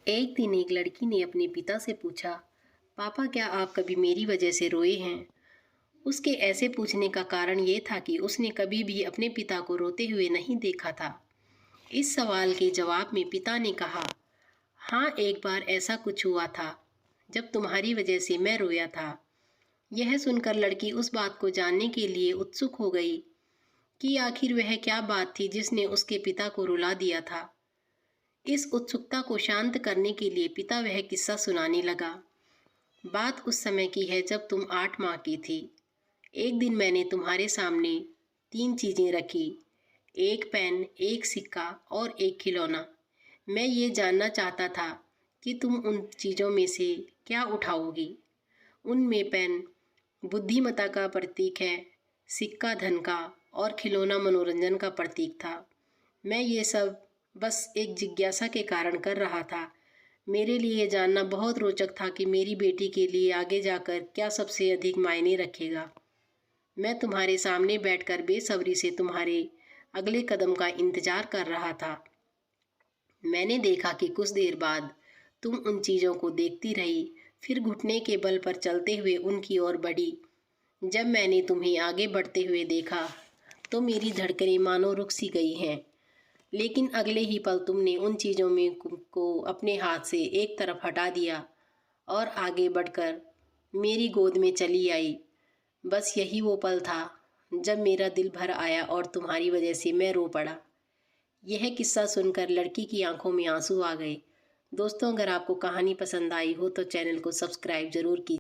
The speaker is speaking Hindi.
एक दिन एक लड़की ने अपने पिता से पूछा, पापा क्या आप कभी मेरी वजह से रोए हैं? उसके ऐसे पूछने का कारण ये था कि उसने कभी भी अपने पिता को रोते हुए नहीं देखा था। इस सवाल के जवाब में पिता ने कहा, हाँ, एक बार ऐसा कुछ हुआ था जब तुम्हारी वजह से मैं रोया था। यह सुनकर लड़की उस बात को जानने के लिए उत्सुक हो गई कि आखिर वह क्या बात थी जिसने उसके पिता को रुला दिया था। इस उत्सुकता को शांत करने के लिए पिता वह किस्सा सुनाने लगा। बात उस समय की है जब तुम 8 माह की थी। एक दिन मैंने तुम्हारे सामने 3 चीज़ें रखी, एक पेन, एक सिक्का और एक खिलौना। मैं ये जानना चाहता था कि तुम उन चीज़ों में से क्या उठाओगी। उनमें पेन बुद्धिमत्ता का प्रतीक है, सिक्का धन का और खिलौना मनोरंजन का प्रतीक था। मैं ये सब बस एक जिज्ञासा के कारण कर रहा था। मेरे लिए ये जानना बहुत रोचक था कि मेरी बेटी के लिए आगे जाकर क्या सबसे अधिक मायने रखेगा। मैं तुम्हारे सामने बैठकर बेसब्री से तुम्हारे अगले कदम का इंतजार कर रहा था। मैंने देखा कि कुछ देर बाद तुम उन चीज़ों को देखती रही, फिर घुटने के बल पर चलते हुए उनकी ओर बढ़ी। जब मैंने तुम्हें आगे बढ़ते हुए देखा तो मेरी धड़कनें मानो रुक सी गई हैं। लेकिन अगले ही पल तुमने उन चीज़ों में को अपने हाथ से एक तरफ हटा दिया और आगे बढ़कर मेरी गोद में चली आई। बस यही वो पल था जब मेरा दिल भर आया और तुम्हारी वजह से मैं रो पड़ा। यह किस्सा सुनकर लड़की की आंखों में आंसू आ गए। दोस्तों, अगर आपको कहानी पसंद आई हो तो चैनल को सब्सक्राइब ज़रूर कीजिए।